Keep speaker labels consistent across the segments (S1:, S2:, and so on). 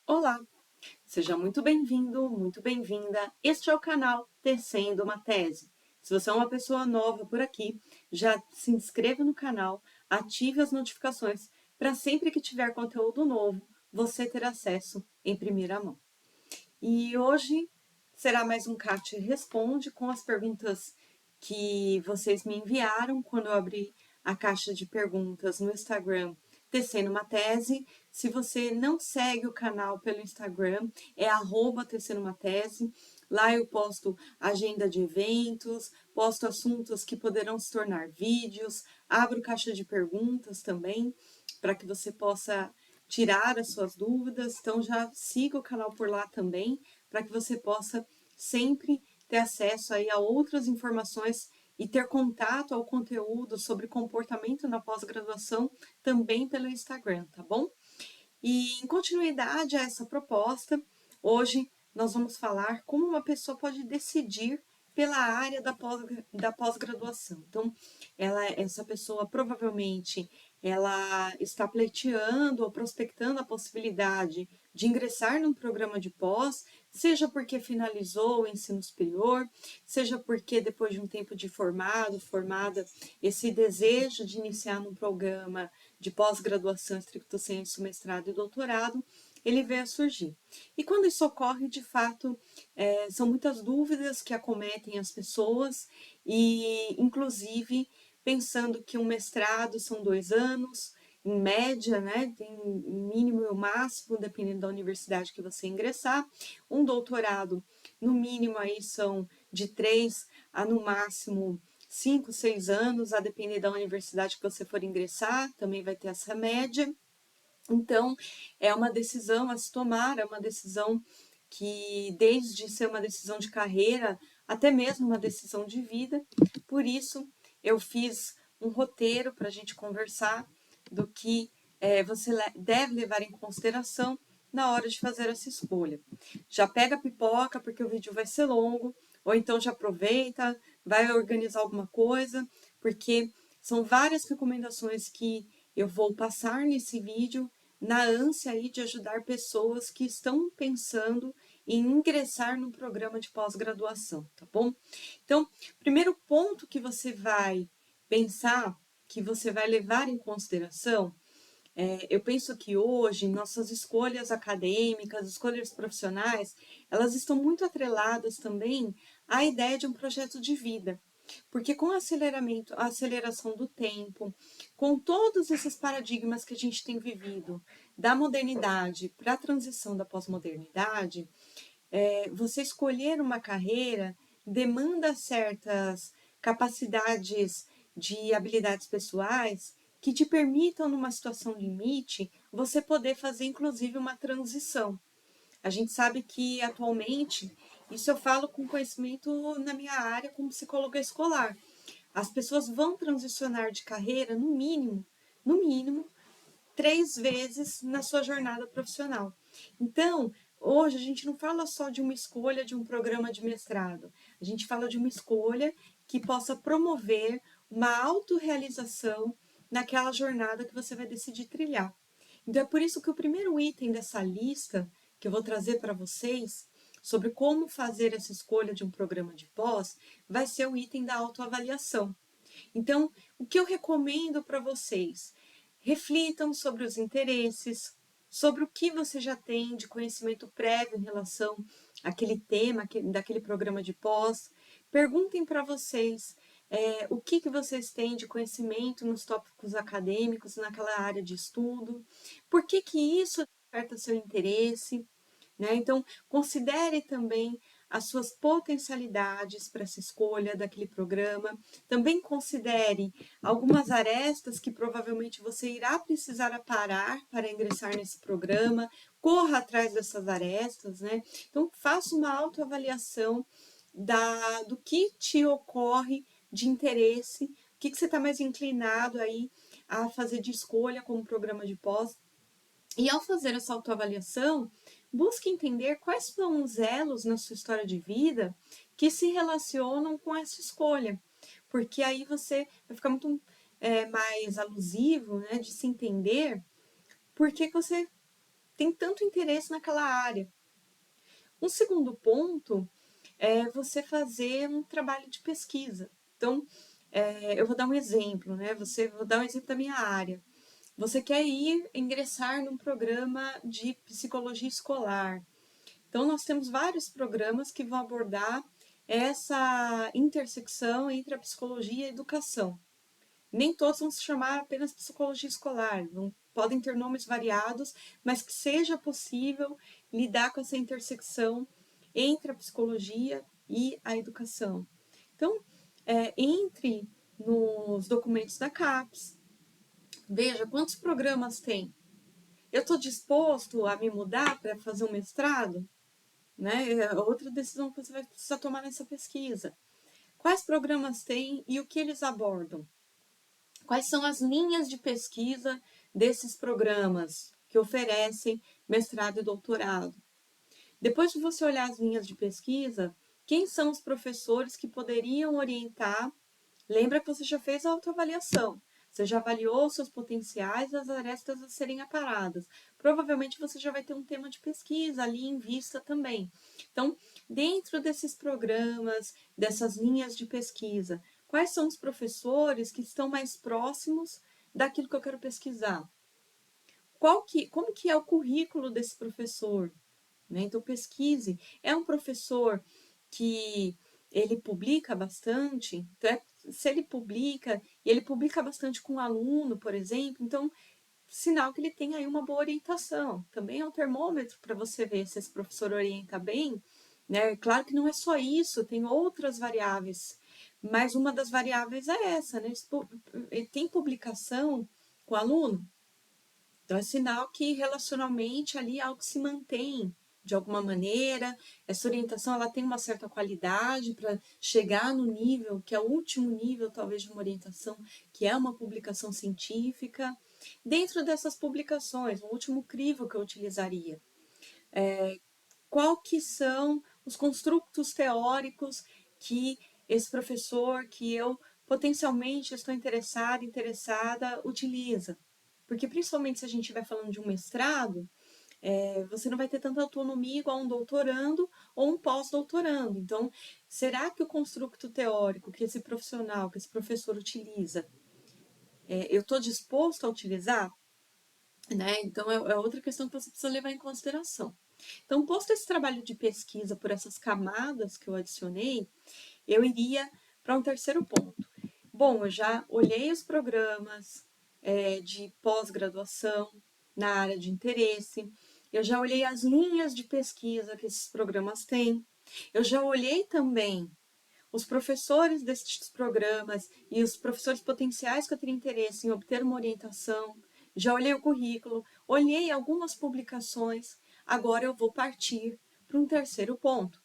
S1: Olá, seja muito bem-vindo, muito bem-vinda. Este é o canal Tecendo uma Tese. Se você é uma pessoa nova por aqui, já se inscreva no canal, ative as notificações para sempre que tiver conteúdo novo, você ter acesso em primeira mão. E hoje será mais um CAT Responde com as perguntas que vocês me enviaram quando eu abri a caixa de perguntas no Instagram Tecendo uma Tese. Se você não segue o canal pelo Instagram, é @Tecendo uma Tese. Lá eu posto agenda de eventos, posto assuntos que poderão se tornar vídeos, abro caixa de perguntas também, para que você possa tirar as suas dúvidas. Então já siga o canal por lá também, para que você possa sempre ter acesso aí a outras informações e ter contato ao conteúdo sobre comportamento na pós-graduação também pelo Instagram, tá bom? E em continuidade a essa proposta, hoje nós vamos falar como uma pessoa pode decidir pela área da pós-graduação. Então, essa pessoa provavelmente ela está pleiteando ou prospectando a possibilidade de ingressar num programa de pós, seja porque finalizou o ensino superior, seja porque depois de um tempo de formada, esse desejo de iniciar num programa de pós-graduação, estricto sensu, mestrado e doutorado, ele veio a surgir. E quando isso ocorre, de fato, são muitas dúvidas que acometem as pessoas e, inclusive, pensando que um mestrado são 2 anos, em média, né, tem o mínimo e o máximo, dependendo da universidade que você ingressar. Um doutorado, no mínimo, aí são de 3 a, no máximo, 5, 6 anos, a depender da universidade que você for ingressar, também vai ter essa média. Então, é uma decisão a se tomar, é uma decisão que, desde ser uma decisão de carreira, até mesmo uma decisão de vida. Por isso, eu fiz um roteiro para a gente conversar do que você deve levar em consideração na hora de fazer essa escolha. Já pega a pipoca, porque o vídeo vai ser longo, ou então já aproveita, vai organizar alguma coisa, porque são várias recomendações que eu vou passar nesse vídeo na ânsia aí de ajudar pessoas que estão pensando em ingressar no programa de pós-graduação, tá bom? Então, primeiro ponto que você vai pensar, que você vai levar em consideração, eu penso que hoje nossas escolhas acadêmicas, escolhas profissionais, elas estão muito atreladas também à ideia de um projeto de vida. Porque com o aceleramento, a aceleração do tempo, com todos esses paradigmas que a gente tem vivido, da modernidade para a transição da pós-modernidade, você escolher uma carreira demanda certas capacidades de habilidades pessoais que te permitam, numa situação limite, você poder fazer, inclusive, uma transição. A gente sabe que, atualmente, isso eu falo com conhecimento na minha área como psicóloga escolar, as pessoas vão transicionar de carreira, no mínimo, 3 vezes na sua jornada profissional. Então, hoje a gente não fala só de uma escolha de um programa de mestrado, a gente fala de uma escolha que possa promover uma autorrealização naquela jornada que você vai decidir trilhar. Então, é por isso que o primeiro item dessa lista que eu vou trazer para vocês sobre como fazer essa escolha de um programa de pós vai ser o item da autoavaliação. Então, o que eu recomendo para vocês? Reflitam sobre os interesses, sobre o que você já tem de conhecimento prévio em relação àquele tema, daquele programa de pós. Perguntem para vocês o que vocês têm de conhecimento nos tópicos acadêmicos, naquela área de estudo, por que isso desperta seu interesse, né? Então, considere também as suas potencialidades para essa escolha daquele programa. Também considere algumas arestas que provavelmente você irá precisar aparar para ingressar nesse programa. Corra atrás dessas arestas, né? Então, faça uma autoavaliação do que te ocorre de interesse, o que você está mais inclinado aí a fazer de escolha como programa de pós. E ao fazer essa autoavaliação, busque entender quais são os elos na sua história de vida que se relacionam com essa escolha, porque aí você vai ficar muito mais alusivo, né, de se entender por que você tem tanto interesse naquela área. Um segundo ponto é você fazer um trabalho de pesquisa. Então, eu vou dar um exemplo, né? Vou dar um exemplo da minha área. Você quer ingressar num programa de psicologia escolar. Então, nós temos vários programas que vão abordar essa intersecção entre a psicologia e a educação. Nem todos vão se chamar apenas psicologia escolar, podem ter nomes variados, mas que seja possível lidar com essa intersecção entre a psicologia e a educação. Então, entre nos documentos da CAPES, veja quantos programas tem. Eu estou disposto a me mudar para fazer um mestrado? Né? É outra decisão que você vai precisar tomar nessa pesquisa. Quais programas tem e o que eles abordam? Quais são as linhas de pesquisa desses programas que oferecem mestrado e doutorado? Depois de você olhar as linhas de pesquisa, quem são os professores que poderiam orientar? Lembra que você já fez a autoavaliação. Você já avaliou os seus potenciais, as arestas a serem aparadas. Provavelmente você já vai ter um tema de pesquisa ali em vista também. Então, dentro desses programas, dessas linhas de pesquisa, quais são os professores que estão mais próximos daquilo que eu quero pesquisar? Como que é o currículo desse professor? Né? Então, pesquise. É um professor que ele publica bastante? Então, se ele publica, e ele publica bastante com aluno, por exemplo, então, sinal que ele tem aí uma boa orientação. Também é um termômetro para você ver se esse professor orienta bem. Né? Claro que não é só isso, tem outras variáveis, mas uma das variáveis é essa, né? Ele tem publicação com aluno? Então, é sinal que relacionalmente ali algo se mantém de alguma maneira, essa orientação ela tem uma certa qualidade para chegar no nível, que é o último nível talvez de uma orientação, que é uma publicação científica. Dentro dessas publicações, o último crivo que eu utilizaria, qual que são os construtos teóricos que esse professor, que eu potencialmente estou interessada, utiliza. Porque principalmente se a gente estiver falando de um mestrado, você não vai ter tanta autonomia igual um doutorando ou um pós-doutorando. Então, será que o construto teórico que esse profissional, que esse professor utiliza, eu estou disposto a utilizar? Né? Então, é outra questão que você precisa levar em consideração. Então, posto esse trabalho de pesquisa por essas camadas que eu adicionei, eu iria para um terceiro ponto. Bom, eu já olhei os programas de pós-graduação na área de interesse, eu já olhei as linhas de pesquisa que esses programas têm, eu já olhei também os professores desses programas e os professores potenciais que eu teria interesse em obter uma orientação, já olhei o currículo, olhei algumas publicações, agora eu vou partir para um terceiro ponto,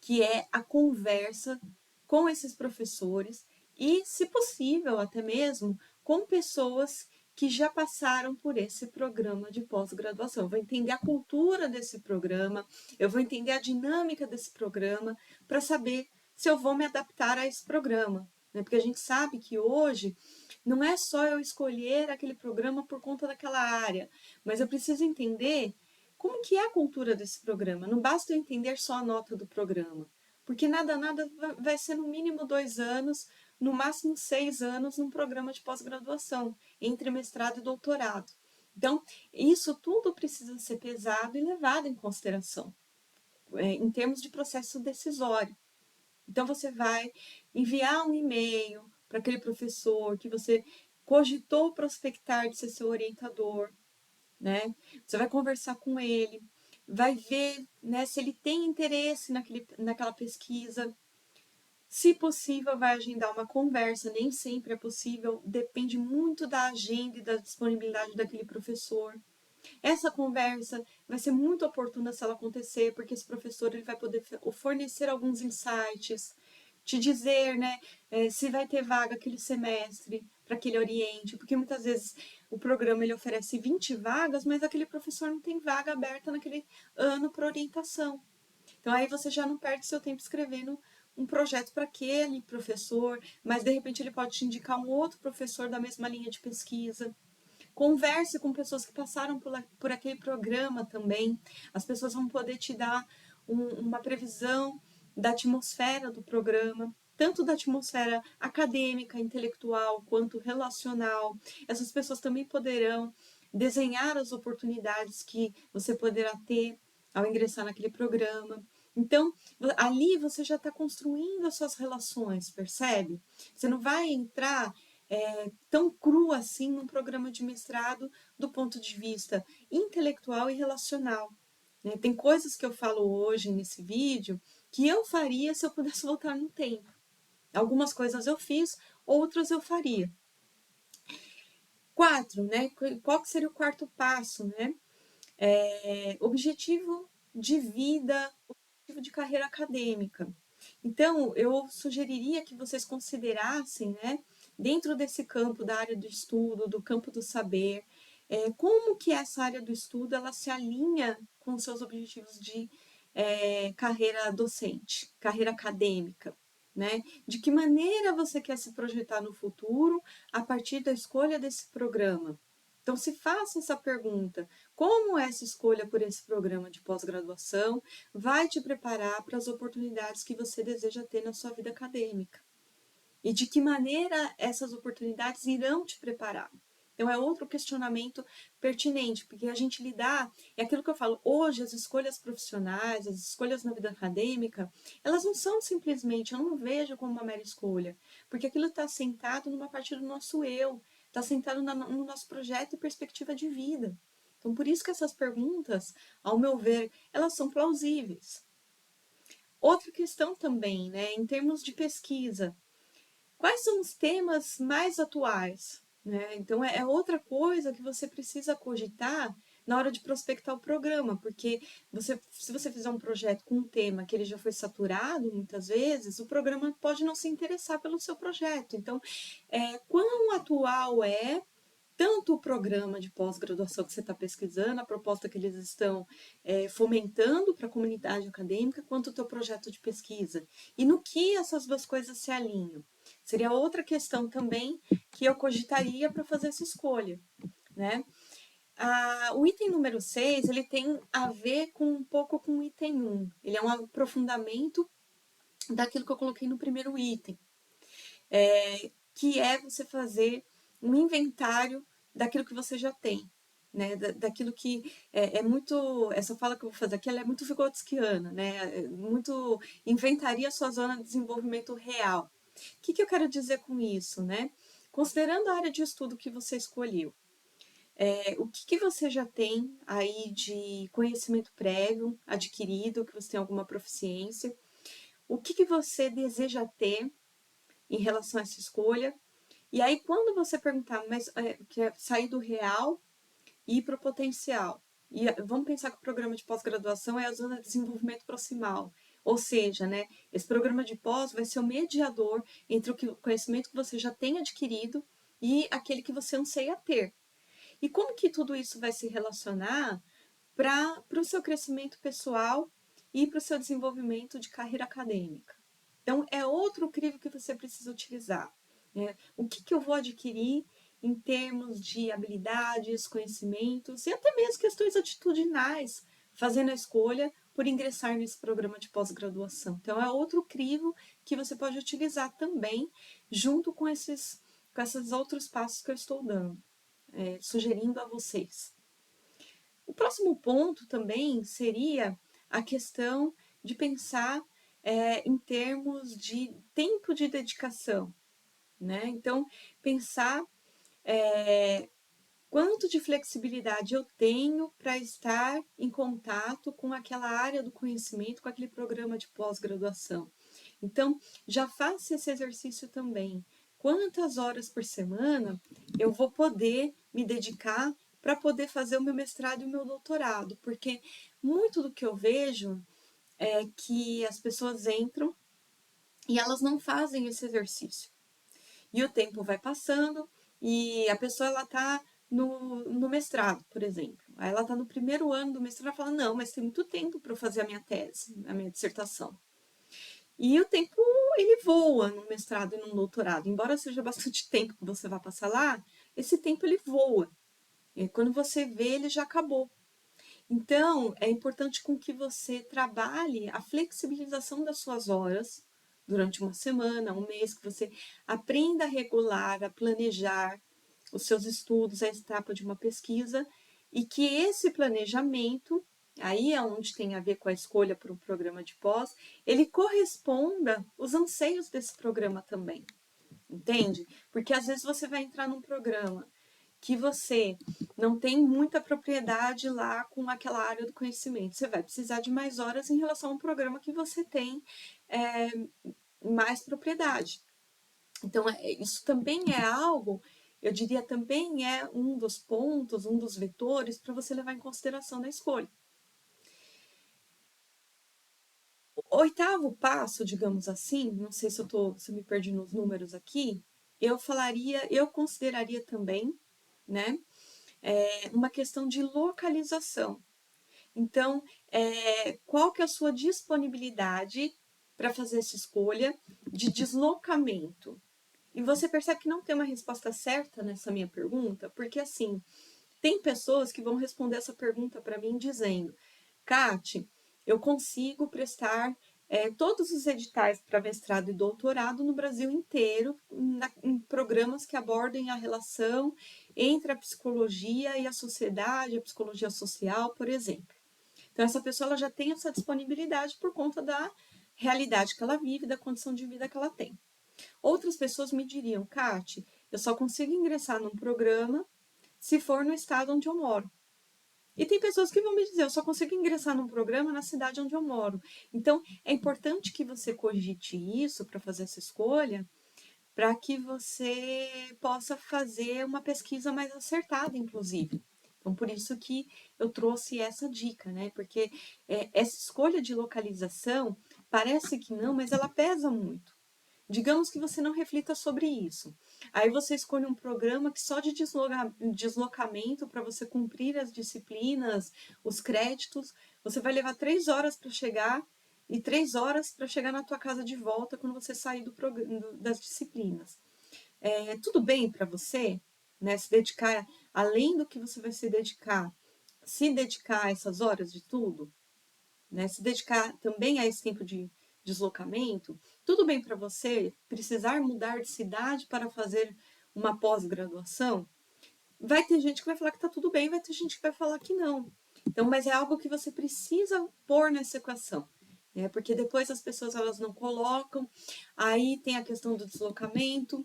S1: que é a conversa com esses professores e, se possível, até mesmo com pessoas que já passaram por esse programa de pós-graduação. Eu vou entender a cultura desse programa, eu vou entender a dinâmica desse programa para saber se eu vou me adaptar a esse programa. Né? Porque a gente sabe que hoje não é só eu escolher aquele programa por conta daquela área, mas eu preciso entender como que é a cultura desse programa. Não basta eu entender só a nota do programa, porque nada vai ser no mínimo 2 anos, no máximo 6 anos num programa de pós-graduação, entre mestrado e doutorado. Então, isso tudo precisa ser pesado e levado em consideração, em termos de processo decisório. Então, você vai enviar um e-mail para aquele professor que você cogitou prospectar de ser seu orientador, né? Você vai conversar com ele, vai ver, né, se ele tem interesse naquela pesquisa. Se possível, vai agendar uma conversa, nem sempre é possível, depende muito da agenda e da disponibilidade daquele professor. Essa conversa vai ser muito oportuna se ela acontecer, porque esse professor ele vai poder fornecer alguns insights, te dizer, né, se vai ter vaga aquele semestre para que ele oriente, porque muitas vezes o programa ele oferece 20 vagas, mas aquele professor não tem vaga aberta naquele ano para orientação. Então aí você já não perde seu tempo escrevendo um projeto para aquele professor, mas de repente ele pode te indicar um outro professor da mesma linha de pesquisa. Converse com pessoas que passaram por aquele programa também. As pessoas vão poder te dar uma previsão da atmosfera do programa, tanto da atmosfera acadêmica, intelectual, quanto relacional. Essas pessoas também poderão desenhar as oportunidades que você poderá ter ao ingressar naquele programa. Então, ali você já está construindo as suas relações, percebe? Você não vai entrar tão cru assim num programa de mestrado do ponto de vista intelectual e relacional. Né? Tem coisas que eu falo hoje nesse vídeo que eu faria se eu pudesse voltar no tempo. Algumas coisas eu fiz, outras eu faria. 4, né? Qual que seria o quarto passo, né? Objetivo de vida, objetivo de carreira acadêmica. Então, eu sugeriria que vocês considerassem, né, dentro desse campo da área do estudo, do campo do saber, como que essa área do estudo ela se alinha com os seus objetivos de carreira docente, carreira acadêmica. Né? De que maneira você quer se projetar no futuro a partir da escolha desse programa? Então, se faça essa pergunta: como essa escolha por esse programa de pós-graduação vai te preparar para as oportunidades que você deseja ter na sua vida acadêmica? E de que maneira essas oportunidades irão te preparar? Então, é outro questionamento pertinente, porque a gente lidar, é aquilo que eu falo, hoje as escolhas profissionais, as escolhas na vida acadêmica, elas não são simplesmente, eu não vejo como uma mera escolha, porque aquilo está sentado numa parte do nosso eu, está sentado no nosso projeto e perspectiva de vida. Então, por isso que essas perguntas, ao meu ver, elas são plausíveis. Outra questão também, né, em termos de pesquisa, quais são os temas mais atuais? Né? Então, é outra coisa que você precisa cogitar na hora de prospectar o programa, porque se você fizer um projeto com um tema que ele já foi saturado muitas vezes, o programa pode não se interessar pelo seu projeto. Então, quão atual é tanto o programa de pós-graduação que você está pesquisando, a proposta que eles estão fomentando para a comunidade acadêmica, quanto o teu projeto de pesquisa. E no que essas duas coisas se alinham? Seria outra questão também que eu cogitaria para fazer essa escolha. Né? O item número 6, ele tem a ver um pouco com o item 1. Ele é um aprofundamento daquilo que eu coloquei no primeiro item. Que é você fazer um inventário daquilo que você já tem, né? Daquilo que é muito... Essa fala que eu vou fazer aqui, ela é muito vigotskiana, né? Muito inventaria a sua zona de desenvolvimento real. O que eu quero dizer com isso, né? Considerando a área de estudo que você escolheu, o que você já tem aí de conhecimento prévio, adquirido, que você tem alguma proficiência, o que você deseja ter em relação a essa escolha. E aí, quando você perguntar, mas que é sair do real e ir para o potencial. E vamos pensar que o programa de pós-graduação é a zona de desenvolvimento proximal. Ou seja, né, esse programa de pós vai ser o mediador entre o conhecimento que você já tem adquirido e aquele que você anseia ter. E como que tudo isso vai se relacionar para o seu crescimento pessoal e para o seu desenvolvimento de carreira acadêmica? Então, é outro crivo que você precisa utilizar. Né? O que eu vou adquirir em termos de habilidades, conhecimentos e até mesmo questões atitudinais, fazendo a escolha por ingressar nesse programa de pós-graduação. Então, é outro crivo que você pode utilizar também, junto com esses outros passos que eu estou dando, sugerindo a vocês. O próximo ponto também seria a questão de pensar em termos de tempo de dedicação. Né? Então, pensar quanto de flexibilidade eu tenho para estar em contato com aquela área do conhecimento, com aquele programa de pós-graduação. Então, já faça esse exercício também. Quantas horas por semana eu vou poder me dedicar para poder fazer o meu mestrado e o meu doutorado? Porque muito do que eu vejo é que as pessoas entram e elas não fazem esse exercício. E o tempo vai passando e a pessoa ela está no mestrado, por exemplo. Aí ela está no primeiro ano do mestrado e fala, não, mas tem muito tempo para eu fazer a minha tese, a minha dissertação. E o tempo, ele voa no mestrado e no doutorado. Embora seja bastante tempo que você vai passar lá, esse tempo ele voa. E quando você vê, ele já acabou. Então, é importante com que você trabalhe a flexibilização das suas horas durante uma semana, um mês, que você aprenda a regular, a planejar os seus estudos, a etapa de uma pesquisa, e que esse planejamento, aí é onde tem a ver com a escolha para o programa de pós, ele corresponda aos anseios desse programa também, entende? Porque às vezes você vai entrar num programa que você não tem muita propriedade lá com aquela área do conhecimento. Você vai precisar de mais horas em relação a um programa que você tem é, mais propriedade. Então, isso também é algo, eu diria, também é um dos pontos, um dos vetores para você levar em consideração na escolha. O oitavo passo, digamos assim, não sei se eu me perdi nos números aqui, eu consideraria também, né, uma questão de localização. Então, qual que é a sua disponibilidade para fazer essa escolha de deslocamento? E você percebe que não tem uma resposta certa nessa minha pergunta, porque assim, tem pessoas que vão responder essa pergunta para mim dizendo: Kati, eu consigo prestar todos os editais para mestrado e doutorado no Brasil inteiro, em programas que abordem a relação entre a psicologia e a sociedade, a psicologia social, por exemplo. Então, essa pessoa ela já tem essa disponibilidade por conta da realidade que ela vive, da condição de vida que ela tem. Outras pessoas me diriam: Kati, eu só consigo ingressar num programa se for no estado onde eu moro. E tem pessoas que vão me dizer: eu só consigo ingressar num programa na cidade onde eu moro. Então, é importante que você cogite isso para fazer essa escolha, para que você possa fazer uma pesquisa mais acertada, inclusive. Então, por isso que eu trouxe essa dica, né? Porque essa escolha de localização parece que não, mas ela pesa muito. Digamos que você não reflita sobre isso. Aí você escolhe um programa que só de deslocamento para você cumprir as disciplinas, os créditos, você vai levar 3 horas para chegar e 3 horas para chegar na tua casa de volta quando você sair das disciplinas. Tudo bem para você, né? Se dedicar, além do que você vai se dedicar a essas horas de tudo, né? Se dedicar também a esse tempo de deslocamento, tudo bem para você precisar mudar de cidade para fazer uma pós-graduação? Vai ter gente que vai falar que está tudo bem, vai ter gente que vai falar que não. Então, mas é algo que você precisa pôr nessa equação, né? Porque depois as pessoas elas não colocam, aí tem a questão do deslocamento,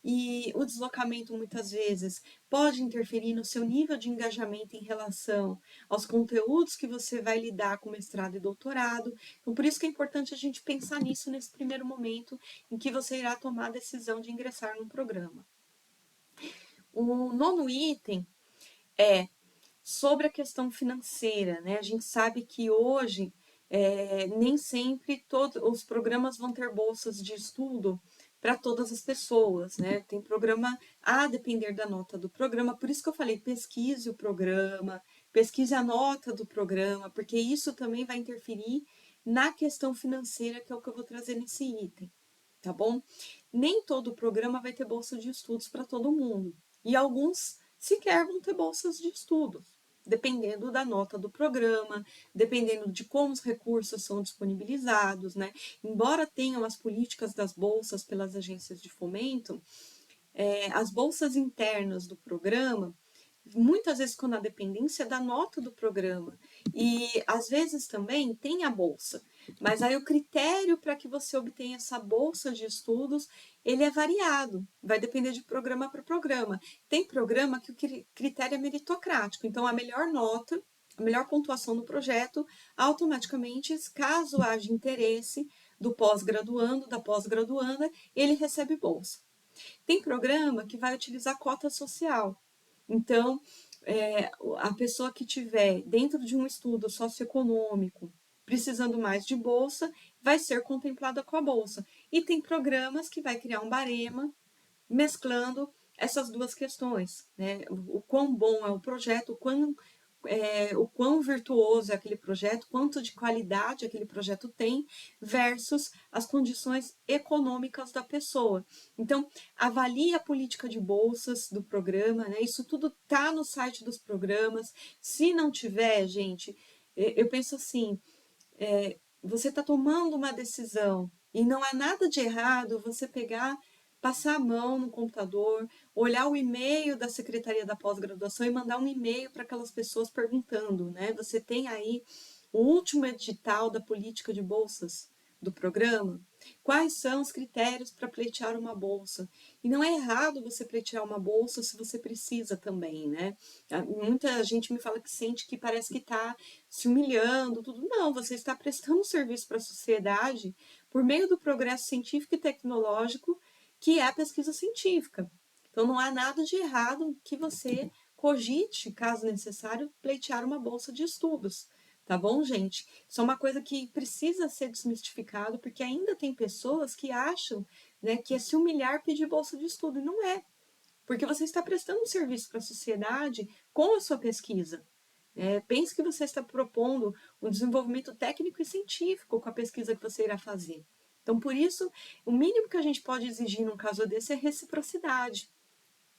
S1: e o deslocamento muitas vezes pode interferir no seu nível de engajamento em relação aos conteúdos que você vai lidar com mestrado e doutorado. Então, por isso que é importante a gente pensar nisso nesse primeiro momento em que você irá tomar a decisão de ingressar num programa. O nono item é sobre a questão financeira, né? A gente sabe que hoje nem sempre todos os programas vão ter bolsas de estudo para todas as pessoas, né? Tem programa a depender da nota do programa, por isso que eu falei, pesquise o programa, pesquise a nota do programa, porque isso também vai interferir na questão financeira, que é o que eu vou trazer nesse item, tá bom? Nem todo programa vai ter bolsa de estudos para todo mundo, e alguns sequer vão ter bolsas de estudos, dependendo da nota do programa, dependendo de como os recursos são disponibilizados, né? Embora tenham as políticas das bolsas pelas agências de fomento, as bolsas internas do programa, muitas vezes com a dependência da nota do programa. E às vezes também tem a bolsa, mas aí o critério para que você obtenha essa bolsa de estudos, ele é variado, vai depender de programa para programa. Tem programa que o critério é meritocrático, então a melhor nota, a melhor pontuação do projeto, automaticamente, caso haja interesse do pós-graduando, da pós-graduanda, ele recebe bolsa. Tem programa que vai utilizar cota social. Então, a pessoa que tiver dentro de um estudo socioeconômico, precisando mais de bolsa, vai ser contemplada com a bolsa. E tem programas que vai criar um barema mesclando essas duas questões, né? O quão bom é o projeto, o quão virtuoso é aquele projeto, quanto de qualidade aquele projeto tem, versus as condições econômicas da pessoa. Então, avalie a política de bolsas do programa, né? Isso tudo está no site dos programas. Se não tiver, gente, eu penso assim, você está tomando uma decisão e não há nada de errado você pegar, passar a mão no computador, olhar o e-mail da Secretaria da Pós-Graduação e mandar um e-mail para aquelas pessoas perguntando, né? Você tem aí o último edital da política de bolsas do programa. Quais são os critérios para pleitear uma bolsa? E não é errado você pleitear uma bolsa se você precisa também, né? Muita gente me fala que sente que parece que está se humilhando, tudo. Não, você está prestando serviço para a sociedade por meio do progresso científico e tecnológico, que é a pesquisa científica. Então, não há nada de errado que você cogite, caso necessário, pleitear uma bolsa de estudos. Tá bom, gente? Isso é uma coisa que precisa ser desmistificado, porque ainda tem pessoas que acham, né, que é se humilhar pedir bolsa de estudo. E não é, porque você está prestando um serviço para a sociedade com a sua pesquisa. Pense que você está propondo um desenvolvimento técnico e científico com a pesquisa que você irá fazer. Então, por isso, o mínimo que a gente pode exigir num caso desse é reciprocidade,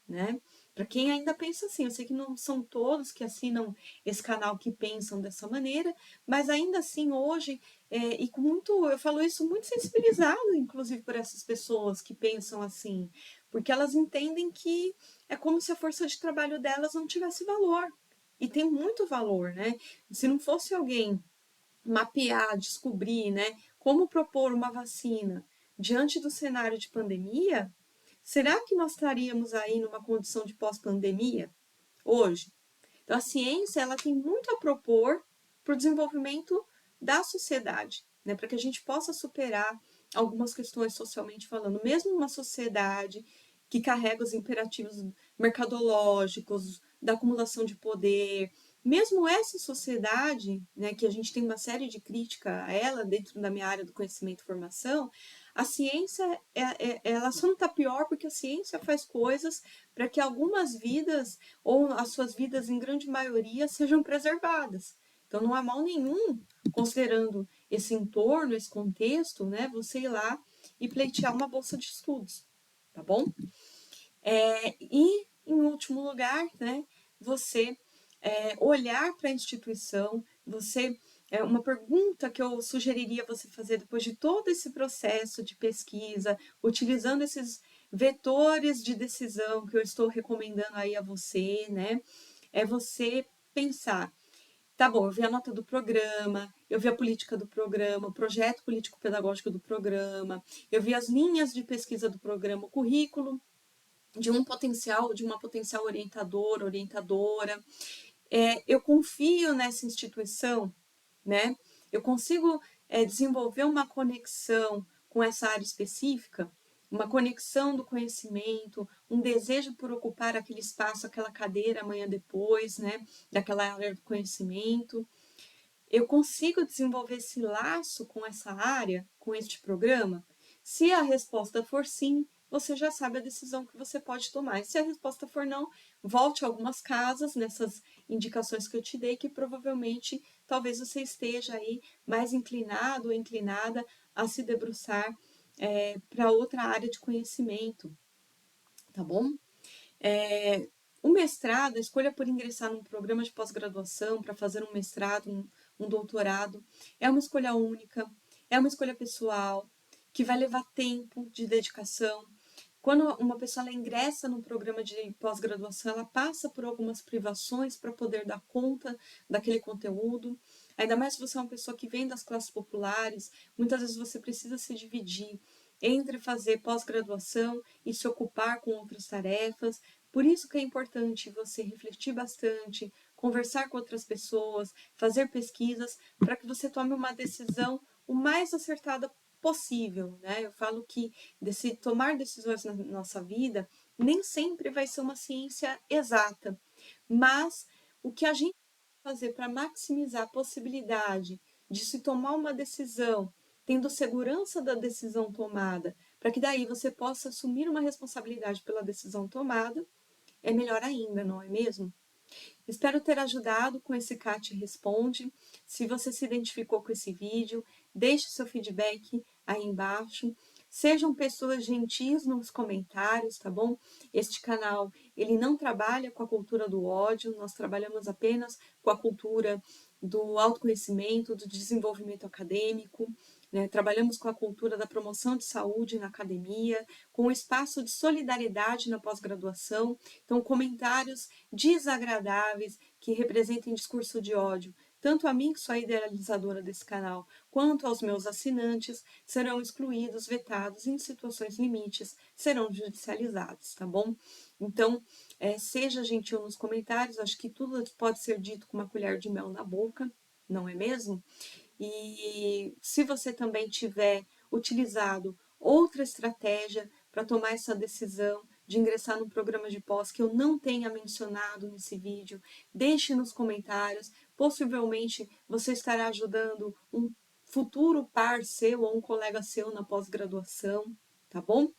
S1: né? Para quem ainda pensa assim, eu sei que não são todos que assinam esse canal que pensam dessa maneira, mas ainda assim hoje, e com muito, eu falo isso muito sensibilizado, inclusive por essas pessoas que pensam assim, porque elas entendem que é como se a força de trabalho delas não tivesse valor. E tem muito valor, né? Se não fosse alguém mapear, descobrir, né, como propor uma vacina diante do cenário de pandemia, será que nós estaríamos aí numa condição de pós-pandemia hoje? Então, a ciência ela tem muito a propor para o desenvolvimento da sociedade, né? Para que a gente possa superar algumas questões socialmente falando. Mesmo uma sociedade que carrega os imperativos mercadológicos, da acumulação de poder, mesmo essa sociedade, né, que a gente tem uma série de crítica a ela dentro da minha área do conhecimento e formação, a ciência ela só não está pior porque a ciência faz coisas para que algumas vidas, ou as suas vidas em grande maioria, sejam preservadas. Então não há mal nenhum, considerando esse entorno, esse contexto, né, você ir lá e pleitear uma bolsa de estudos, tá bom? E, em último lugar, né, você olhar para a instituição, uma pergunta que eu sugeriria você fazer depois de todo esse processo de pesquisa, utilizando esses vetores de decisão que eu estou recomendando aí a você, né? É você pensar, tá bom, eu vi a nota do programa, eu vi a política do programa, o projeto político-pedagógico do programa, eu vi as linhas de pesquisa do programa, o currículo de uma potencial orientador, orientadora. Eu confio nessa instituição, né? Eu consigo desenvolver uma conexão com essa área específica, uma conexão do conhecimento, um desejo por ocupar aquele espaço, aquela cadeira amanhã depois, né? Daquela área do conhecimento. Eu consigo desenvolver esse laço com essa área, com este programa? Se a resposta for sim, você já sabe a decisão que você pode tomar. E se a resposta for não, volte algumas casas nessas indicações que eu te dei, que provavelmente talvez você esteja aí mais inclinado ou inclinada a se debruçar para outra área de conhecimento, tá bom? O mestrado, a escolha por ingressar num programa de pós-graduação para fazer um mestrado, um doutorado, é uma escolha única, é uma escolha pessoal, que vai levar tempo de dedicação. Quando uma pessoa ela ingressa num programa de pós-graduação, ela passa por algumas privações para poder dar conta daquele conteúdo. Ainda mais se você é uma pessoa que vem das classes populares, muitas vezes você precisa se dividir entre fazer pós-graduação e se ocupar com outras tarefas. Por isso que é importante você refletir bastante, conversar com outras pessoas, fazer pesquisas, para que você tome uma decisão o mais acertada possível, né? Eu falo que tomar decisões na nossa vida nem sempre vai ser uma ciência exata, mas o que a gente fazer para maximizar a possibilidade de se tomar uma decisão, tendo segurança da decisão tomada, para que daí você possa assumir uma responsabilidade pela decisão tomada, é melhor ainda, não é mesmo? Espero ter ajudado com esse CAT Responde. Se você se identificou com esse vídeo, deixe seu feedback aí embaixo. Sejam pessoas gentis nos comentários, tá bom? Este canal, ele não trabalha com a cultura do ódio, nós trabalhamos apenas com a cultura do autoconhecimento, do desenvolvimento acadêmico, né? Trabalhamos com a cultura da promoção de saúde na academia, com o espaço de solidariedade na pós-graduação. Então, comentários desagradáveis que representem discurso de ódio, tanto a mim, que sou a idealizadora desse canal, quanto aos meus assinantes, serão excluídos, vetados e, em situações limites, serão judicializados, tá bom? Então, seja gentil nos comentários, acho que tudo pode ser dito com uma colher de mel na boca, não é mesmo? E se você também tiver utilizado outra estratégia para tomar essa decisão de ingressar no programa de pós que eu não tenha mencionado nesse vídeo, deixe nos comentários. Possivelmente você estará ajudando um futuro par seu ou um colega seu na pós-graduação, tá bom?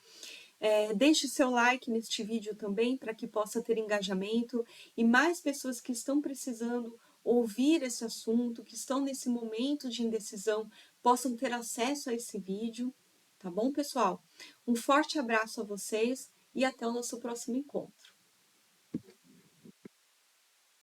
S1: Deixe seu like neste vídeo também para que possa ter engajamento e mais pessoas que estão precisando ouvir esse assunto, que estão nesse momento de indecisão, possam ter acesso a esse vídeo, tá bom, pessoal? Um forte abraço a vocês e até o nosso próximo encontro.